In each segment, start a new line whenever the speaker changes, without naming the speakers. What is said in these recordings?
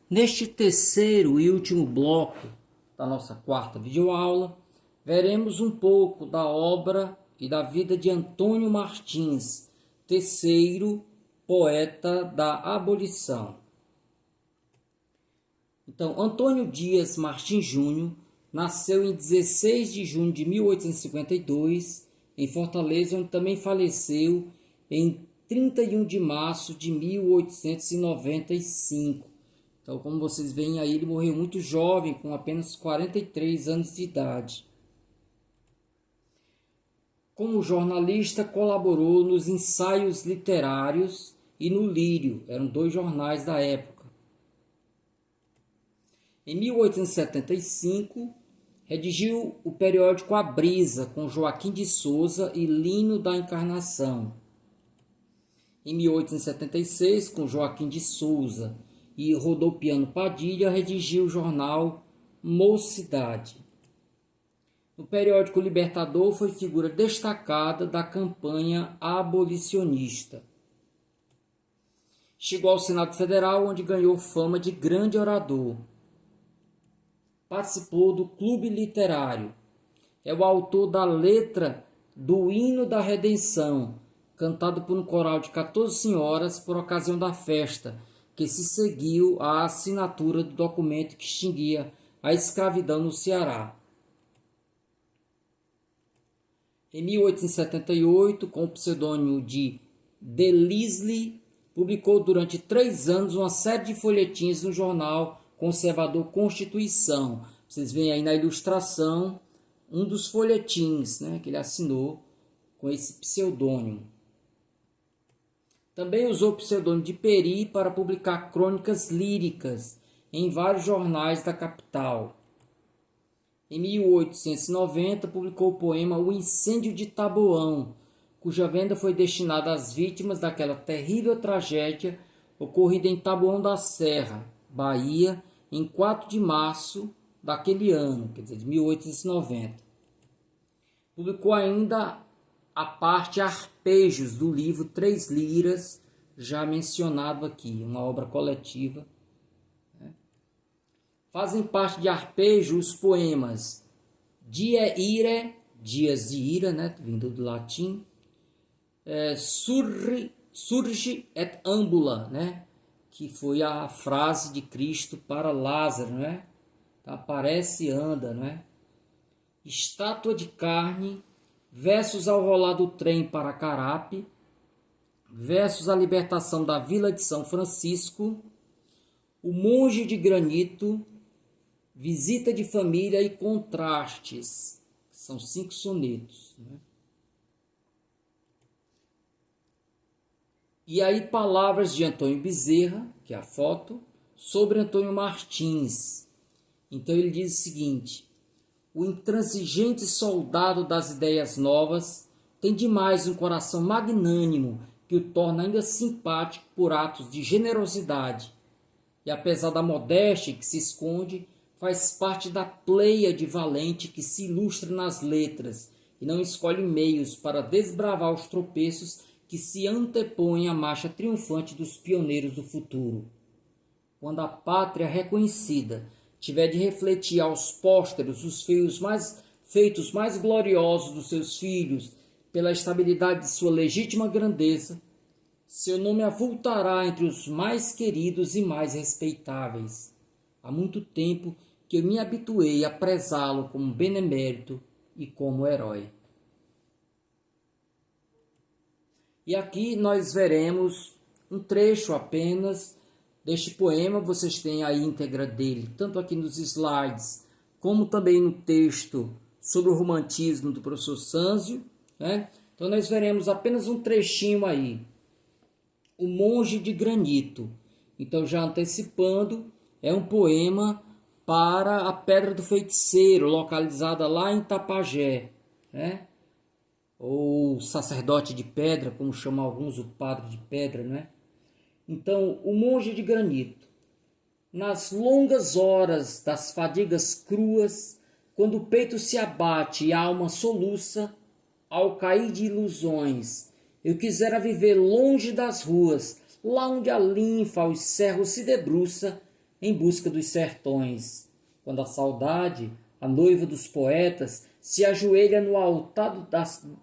Neste terceiro e último bloco da nossa quarta videoaula, veremos um pouco da obra e da vida de Antônio Martins, terceiro poeta da abolição. Então, Antônio Dias Martins Júnior nasceu em 16 de junho de 1852, em Fortaleza, onde também faleceu em 31 de março de 1895. Então, como vocês veem aí, ele morreu muito jovem, com apenas 43 anos de idade. Como jornalista, colaborou nos Ensaios Literários e no Lírio, eram dois jornais da época. Em 1875, redigiu o periódico A Brisa, com Joaquim de Souza e Lino da Encarnação. Em 1876, com Joaquim de Souza e Rodopiano Padilha, redigiu o jornal Mocidade. No periódico Libertador, foi figura destacada da campanha abolicionista. Chegou ao Senado Federal, onde ganhou fama de grande orador. Participou do Clube Literário. É o autor da letra do Hino da Redenção, cantado por um coral de 14 senhoras por ocasião da festa, que se seguiu à assinatura do documento que extinguia a escravidão no Ceará. Em 1878, com o pseudônimo de Delisle, publicou durante 3 anos uma série de folhetins no jornal Conservador Constituição. Vocês veem aí na ilustração um dos folhetins, que ele assinou com esse pseudônimo. Também usou o pseudônimo de Peri para publicar crônicas líricas em vários jornais da capital. Em 1890, publicou o poema O Incêndio de Taboão, cuja venda foi destinada às vítimas daquela terrível tragédia ocorrida em Taboão da Serra, Bahia, em 4 de março daquele ano, quer dizer, de 1890. Publicou ainda a parte Arpejos do livro 3 Liras, já mencionado aqui, uma obra coletiva. Fazem parte de Arpejo os poemas Die Ire, Dias de Ira, vindo do latim, Surge et Ambula, que foi a frase de Cristo para Lázaro, Então, aparece e anda, Estátua de Carne, versos ao rolar do trem para Carape, versos à libertação da Vila de São Francisco, O Monge de Granito, Visita de Família e Contrastes, são 5 sonetos. E aí palavras de Antônio Bezerra, que é a foto, sobre Antônio Martins. Então ele diz o seguinte: o intransigente soldado das ideias novas tem demais um coração magnânimo que o torna ainda simpático por atos de generosidade. E apesar da modéstia que se esconde, faz parte da pleiade valente que se ilustra nas letras e não escolhe meios para desbravar os tropeços que se antepõem à marcha triunfante dos pioneiros do futuro. Quando a pátria reconhecida tiver de refletir aos pósteros os feitos mais gloriosos dos seus filhos pela estabilidade de sua legítima grandeza, seu nome avultará entre os mais queridos e mais respeitáveis. Há muito tempo que eu me habituei a prezá-lo como benemérito e como herói. E aqui nós veremos um trecho apenas deste poema. Vocês têm a íntegra dele, tanto aqui nos slides, como também no texto sobre o romantismo do professor Sânzio. Então nós veremos apenas um trechinho aí. O Monge de Granito. Então, já antecipando, é um poema para a Pedra do Feiticeiro, localizada lá em Tapajé, ou sacerdote de pedra, como chamam alguns, o padre de pedra, Então, o Monge de Granito. Nas longas horas das fadigas cruas, quando o peito se abate e a alma soluça, ao cair de ilusões, eu quisera viver longe das ruas, lá onde a linfa aos cerros se debruça, em busca dos sertões, quando a saudade, a noiva dos poetas, se ajoelha no altar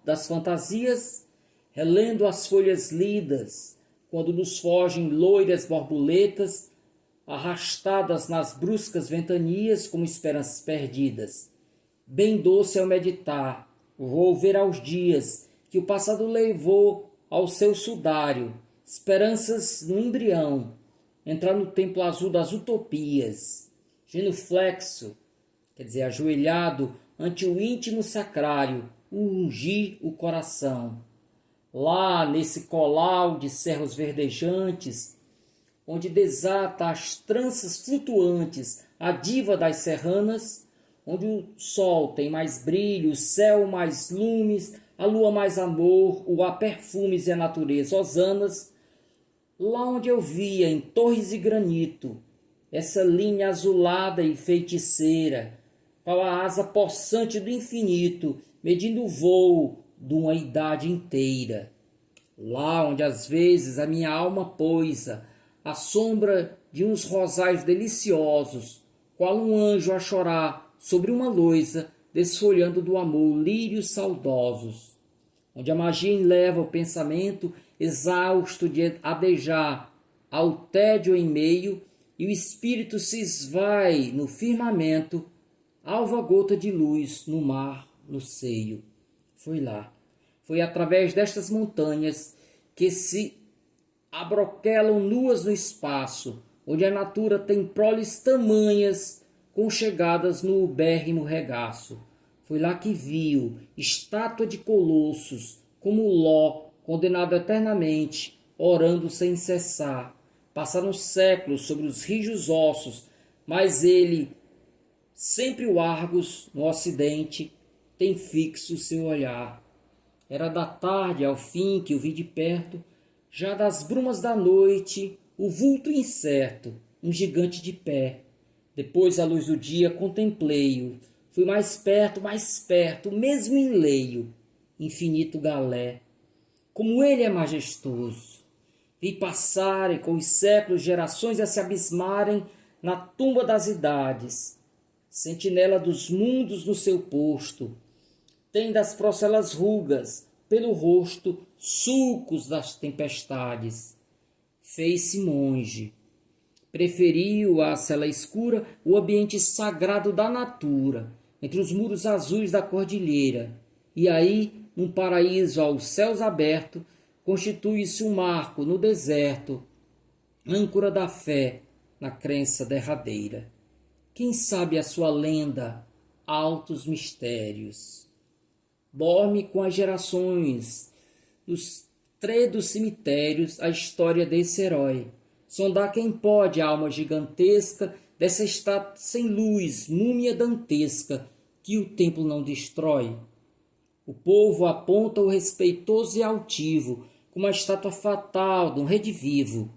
das fantasias, relendo as folhas lidas, quando nos fogem loiras borboletas, arrastadas nas bruscas ventanias como esperanças perdidas. Bem doce é o meditar, o volver aos dias que o passado levou ao seu sudário, esperanças no embrião, entrar no templo azul das utopias, genuflexo, quer dizer, ajoelhado ante o íntimo sacrário, ungir o coração. Lá, nesse colau de cerros verdejantes, onde desata as tranças flutuantes a diva das serranas, onde o sol tem mais brilho, o céu mais lumes, a lua mais amor, o ar perfumes e a natureza hosanas, lá onde eu via em torres de granito essa linha azulada e feiticeira, qual a asa possante do infinito, medindo o voo de uma idade inteira. Lá onde às vezes a minha alma poisa, à sombra de uns rosais deliciosos, qual um anjo a chorar sobre uma loisa, desfolhando do amor lírios saudosos. Onde a magia enleva o pensamento, exausto de adejar ao tédio em meio, e o espírito se esvai no firmamento, alva gota de luz no mar, no seio. Foi lá. Foi através destas montanhas que se abroquelam nuas no espaço, onde a natura tem proles tamanhas conchegadas no ubérrimo regaço. Foi lá que viu, estátua de colossos, como Ló, condenado eternamente, orando sem cessar. Passaram séculos sobre os rijos ossos, mas ele, sempre o Argos, no ocidente, tem fixo o seu olhar. Era da tarde, ao fim, que o vi de perto, já das brumas da noite, o vulto incerto, um gigante de pé. Depois, à luz do dia, contemplei-o. Fui mais perto, mesmo em leio, infinito galé. Como ele é majestoso! Vi passarem com os séculos gerações a se abismarem na tumba das idades. Sentinela dos mundos no seu posto, tem das procelas rugas, pelo rosto, sulcos das tempestades. Fez-se monge. Preferiu à cela escura o ambiente sagrado da natura, entre os muros azuis da cordilheira. E aí, num paraíso aos céus abertos, constitui-se um marco no deserto, âncora da fé na crença derradeira. Quem sabe a sua lenda, altos mistérios? Dorme com as gerações, nos tredos cemitérios, a história desse herói. Sondar quem pode a alma gigantesca dessa estátua sem luz, múmia dantesca, que o templo não destrói. O povo aponta o respeitoso e altivo, como a estátua fatal de um redivivo.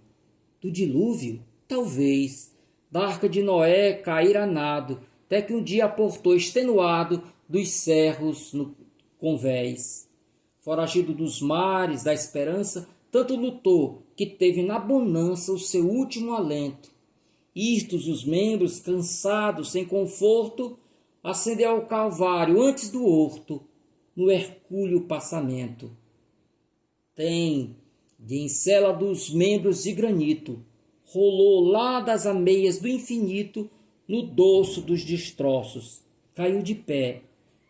Do dilúvio? Talvez. Da arca de Noé cair a nado, até que um dia aportou extenuado dos cerros no convés. Foragido dos mares, da esperança, tanto lutou, que teve na bonança o seu último alento. Hirtos os membros, cansados, sem conforto, ascendeu ao Calvário antes do horto, no hercúleo passamento. Tem de Encélados membros de granito, rolou lá das ameias do infinito, no dorso dos destroços, caiu de pé,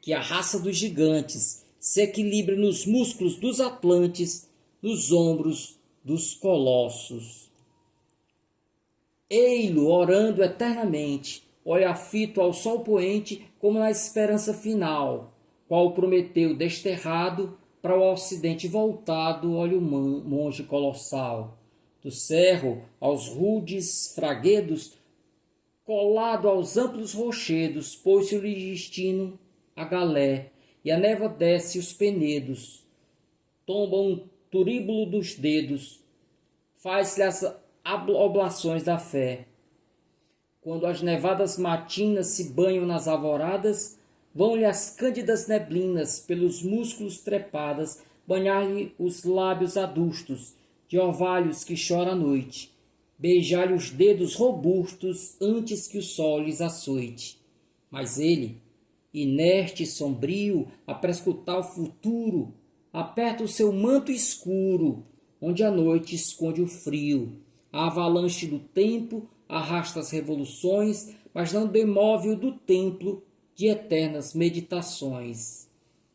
que a raça dos gigantes se equilibra nos músculos dos atlantes, nos ombros dos colossos. Ei-lo orando eternamente, olha fito ao sol poente como na esperança final, qual prometeu desterrado, para o ocidente voltado, olha o monge colossal. Do cerro aos rudes fraguedos, colado aos amplos rochedos, pôs-se o destino a galé, e a névoa desce os penedos. Tomba um turíbulo dos dedos, faz-lhe as oblações da fé. Quando as nevadas matinas se banham nas alvoradas, vão-lhe as cândidas neblinas pelos músculos trepadas, banhar-lhe os lábios adustos de orvalhos que chora à noite. beijai-lhe os dedos robustos antes que o sol lhes açoite. Mas ele, inerte e sombrio, a prescutar o futuro, aperta o seu manto escuro, onde a noite esconde o frio. A avalanche do tempo arrasta as revoluções, mas não demove o do templo de eternas meditações.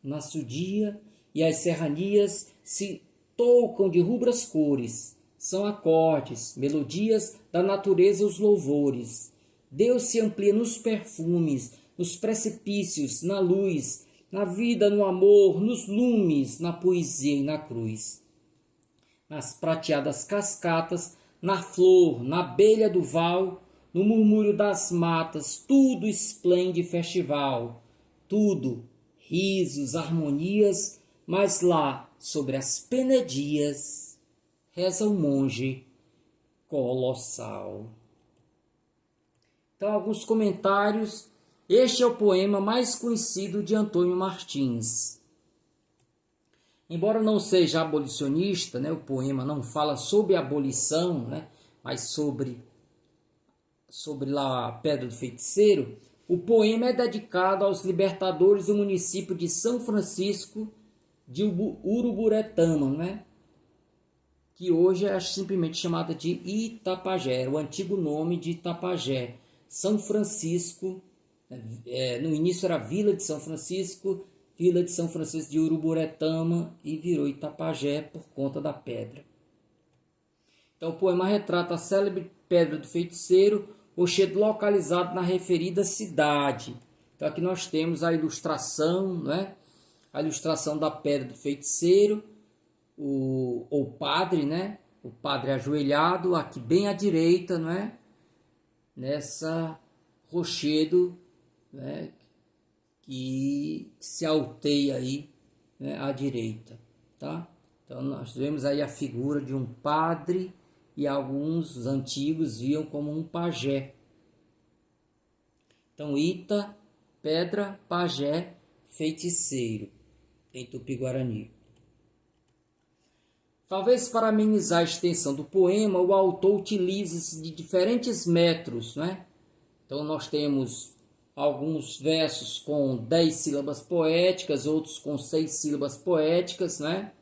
Nasce o dia e as serranias se tocam de rubras cores. São acordes, melodias da natureza os louvores. Deus se amplia nos perfumes, nos precipícios, na luz, na vida, no amor, nos lumes, na poesia e na cruz. Nas prateadas cascatas, na flor, na abelha do val, no murmúrio das matas, tudo esplende festival. Tudo, risos, harmonias, mas lá, sobre as penedias, reza o monge colossal. Então, alguns comentários. Este é o poema mais conhecido de Antônio Martins. Embora não seja abolicionista, né, o poema não fala sobre a abolição, né, mas sobre lá a Pedra do Feiticeiro, o poema é dedicado aos libertadores do município de São Francisco de Uruburetama, né, que hoje é simplesmente chamada de Itapajé, era o antigo nome de Itapajé. São Francisco, no início era Vila de São Francisco de Uruburetama, e virou Itapajé por conta da pedra. Então o poema retrata a célebre Pedra do Feiticeiro, rochedo localizado na referida cidade. Então aqui nós temos a ilustração, né? A ilustração da Pedra do Feiticeiro, o padre, né? O padre ajoelhado, aqui bem à direita, não é? Nessa rochedo, né? Que se alteia aí, né? À direita, tá? Então nós vemos aí a figura de um padre, e alguns antigos viam como um pajé. Então Ita, pedra, pajé, feiticeiro, em Tupi-Guarani. Talvez para amenizar a extensão do poema, o autor utiliza-se de diferentes métodos, né? Então nós temos alguns versos com 10 sílabas poéticas, outros com 6 sílabas poéticas, né?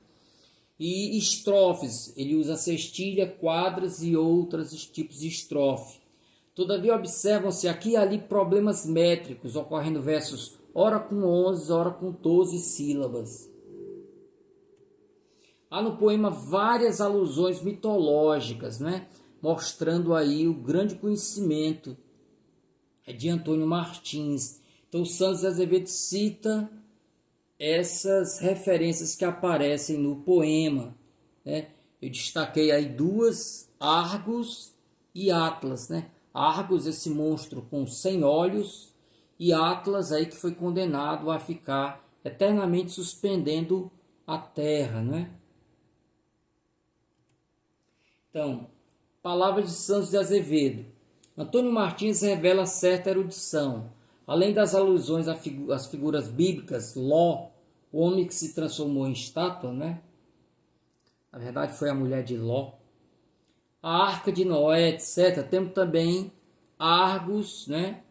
E estrofes, ele usa cestilha, quadras e outros tipos de estrofe. Todavia observam-se aqui e ali problemas métricos, ocorrendo versos ora com 11, ora com 12 sílabas. Há no poema várias alusões mitológicas, né? Mostrando aí o grande conhecimento de Antônio Martins. Então, Santos de Azevedo cita essas referências que aparecem no poema, né? Eu destaquei aí duas, Argos e Atlas, né? Argos, esse monstro com 100 olhos, e Atlas aí que foi condenado a ficar eternamente suspendendo a terra, né? Então, palavras de Santos de Azevedo. Antônio Martins revela certa erudição. Além das alusões às figuras bíblicas, Ló, o homem que se transformou em estátua, né? Na verdade foi a mulher de Ló. A Arca de Noé, etc. Temos também Argos, né?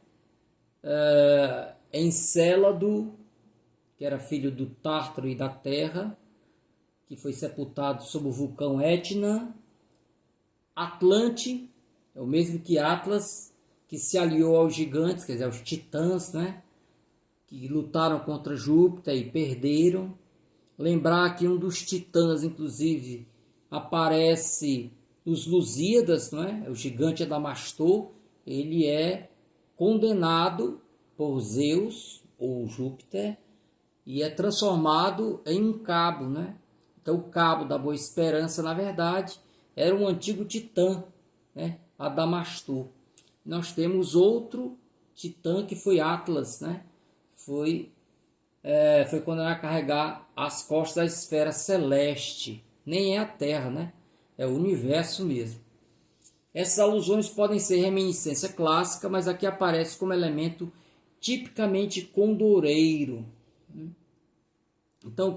Encélado, que era filho do Tártaro e da Terra, que foi sepultado sob o vulcão Etna. Atlante, é o mesmo que Atlas, que se aliou aos gigantes, quer dizer, aos titãs, né? Que lutaram contra Júpiter e perderam. Lembrar que um dos titãs, inclusive, aparece nos Lusíadas, não é? O gigante Adamastor. Ele é condenado por Zeus, ou Júpiter, e é transformado em um cabo, né? Então, o cabo da Boa Esperança, na verdade, era um antigo titã, né? Adamastor. Nós temos outro titã que foi Atlas, né? Foi condenado a carregar as costas da esfera celeste. Nem é a Terra, né? É o universo mesmo. Essas alusões podem ser reminiscência clássica, mas aqui aparece como elemento tipicamente condoreiro. Então,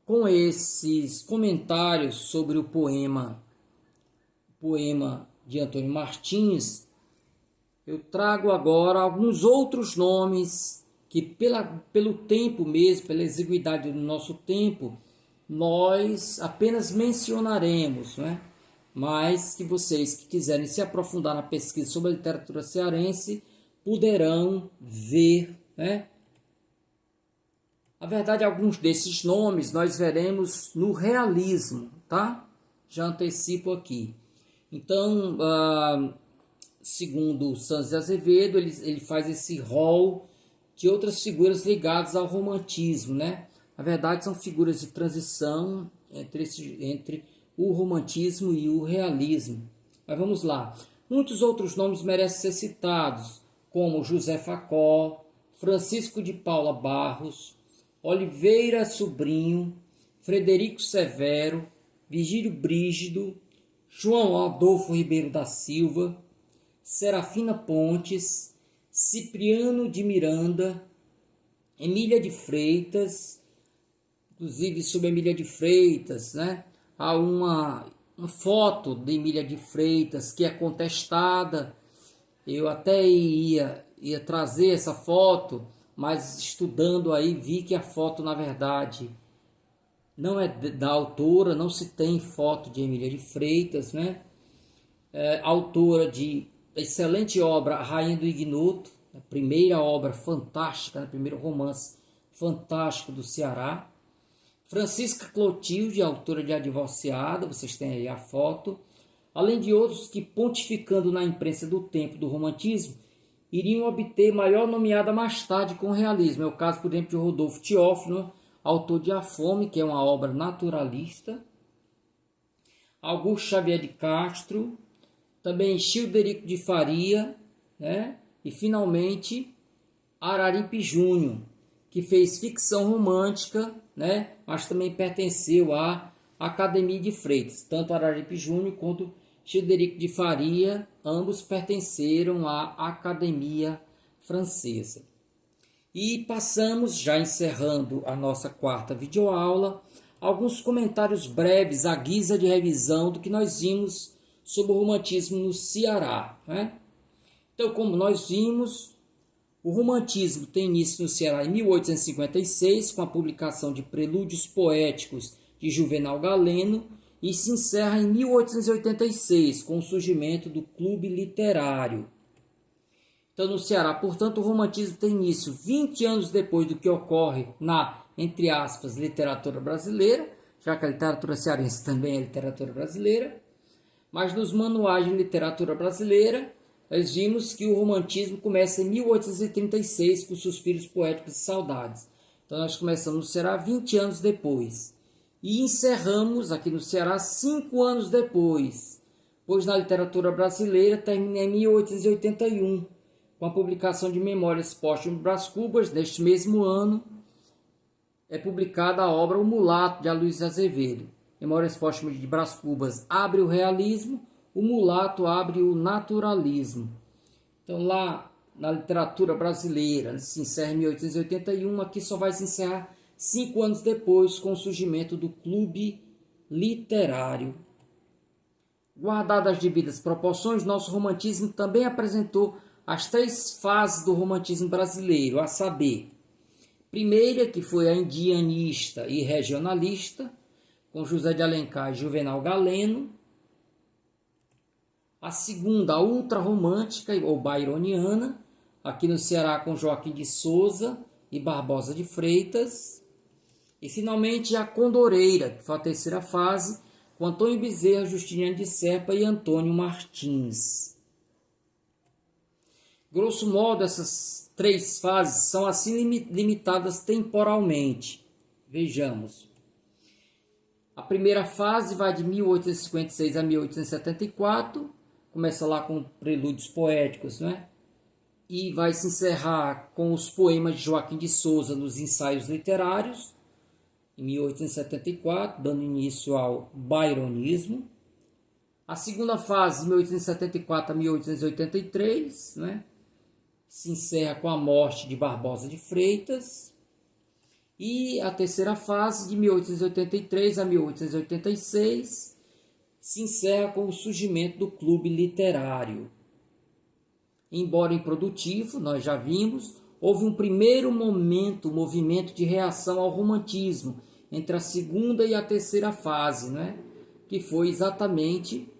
com esses comentários sobre o poema poema de Antônio Martins, eu trago agora alguns outros nomes que pelo tempo mesmo, pela exiguidade do nosso tempo, nós apenas mencionaremos, né? Mas que vocês que quiserem se aprofundar na pesquisa sobre a literatura cearense poderão ver, né? Na verdade, alguns desses nomes nós veremos no realismo, tá? Já antecipo aqui. Então, segundo o Santos de Azevedo, ele faz esse rol de outras figuras ligadas ao romantismo, né? Na verdade, são figuras de transição entre o romantismo e o realismo. Mas vamos lá. Muitos outros nomes merecem ser citados, como José Facó, Francisco de Paula Barros, Oliveira Sobrinho, Frederico Severo, Virgílio Brígido, João Adolfo Ribeiro da Silva, Serafina Pontes, Cipriano de Miranda, Emília de Freitas. Inclusive, sobre Emília de Freitas, né? Há uma foto de Emília de Freitas que é contestada. Eu até ia trazer essa foto, mas estudando aí vi que a foto, na verdade, não é da autora, não se tem foto de Emília de Freitas, né? Autora de excelente obra, A Rainha do Ignoto, a primeira obra fantástica, né? Primeiro romance fantástico do Ceará. Francisca Clotilde, autora de A Divorciada, vocês têm aí a foto, além de outros que, pontificando na imprensa do tempo do romantismo, iriam obter maior nomeada mais tarde com o realismo. É o caso, por exemplo, de Rodolfo Teófilo, autor de A Fome, que é uma obra naturalista, Augusto Xavier de Castro, também Childerico de Faria, né? E, finalmente, Araripe Júnior, que fez ficção romântica, né? Mas também pertenceu à Academia de Freitas. Tanto Araripe Júnior quanto Childerico de Faria, ambos pertenceram à Academia Francesa. E passamos, já encerrando a nossa quarta videoaula, alguns comentários breves à guisa de revisão do que nós vimos sobre o romantismo no Ceará, né? Então, como nós vimos, o romantismo tem início no Ceará em 1856, com a publicação de Prelúdios Poéticos de Juvenal Galeno, e se encerra em 1886, com o surgimento do Clube Literário. Então, no Ceará, portanto, o romantismo tem início 20 anos depois do que ocorre na, entre aspas, literatura brasileira, já que a literatura cearense também é literatura brasileira, mas nos manuais de literatura brasileira, nós vimos que o romantismo começa em 1836, com Suspiros Poéticos e Saudades. Então, nós começamos no Ceará 20 anos depois. E encerramos aqui no Ceará 5 anos depois, pois na literatura brasileira termina em 1881, com a publicação de Memórias Póstumas de Brás Cubas. Neste mesmo ano é publicada a obra O Mulato, de Aloysio Azevedo. Memórias Póstumas de Brás Cubas abre o realismo, O Mulato abre o naturalismo. Então, lá na literatura brasileira se encerra em 1881, aqui só vai se encerrar 5 anos depois, com o surgimento do Clube Literário. Guardadas as devidas proporções, nosso romantismo também apresentou as 3 fases do romantismo brasileiro, a saber, primeira, que foi a indianista e regionalista, com José de Alencar e Juvenal Galeno. A segunda, a ultrarromântica ou byroniana, aqui no Ceará com Joaquim de Souza e Barbosa de Freitas. E, finalmente, a condoreira, que foi a terceira fase, com Antônio Bezerra, Justiniano de Serpa e Antônio Martins. Grosso modo, essas 3 fases são assim limitadas temporalmente. Vejamos. A primeira fase vai de 1856 a 1874, começa lá com Prelúdios Poéticos, né? E vai se encerrar com os poemas de Joaquim de Souza nos Ensaios Literários, em 1874, dando início ao byronismo. A segunda fase, de 1874 a 1883, né? Se encerra com a morte de Barbosa de Freitas. E a terceira fase, de 1883 a 1886, se encerra com o surgimento do clube literário. Embora improdutivo, nós já vimos, houve um primeiro movimento de reação ao romantismo, entre a segunda e a terceira fase, né? Que foi exatamente,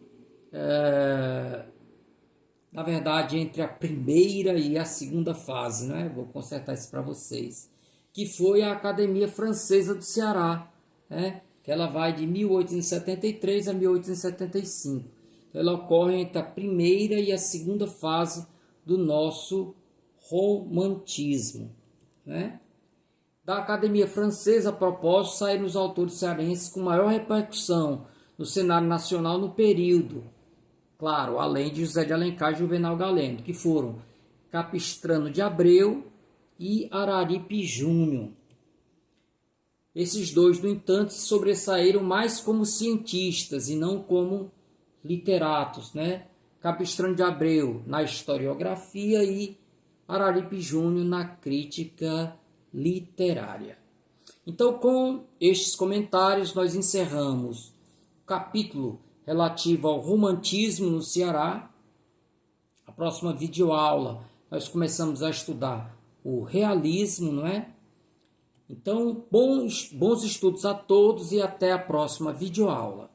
na verdade, entre a primeira e a segunda fase, né? Vou consertar isso para vocês. Que foi a Academia Francesa do Ceará, né? Que ela vai de 1873 a 1875. Então, ela ocorre entre a primeira e a segunda fase do nosso romantismo, né? Da Academia Francesa, a propósito, saíram os autores cearenses com maior repercussão no cenário nacional no período, claro, além de José de Alencar e Juvenal Galeno, que foram Capistrano de Abreu e Araripe Júnior. Esses dois, no entanto, se sobressaíram mais como cientistas e não como literatos, né? Capistrano de Abreu na historiografia e Araripe Júnior na crítica literária. Então, com estes comentários, nós encerramos o capítulo relativo ao romantismo no Ceará. A próxima videoaula, nós começamos a estudar o realismo, não é? Então, bons estudos a todos e até a próxima videoaula.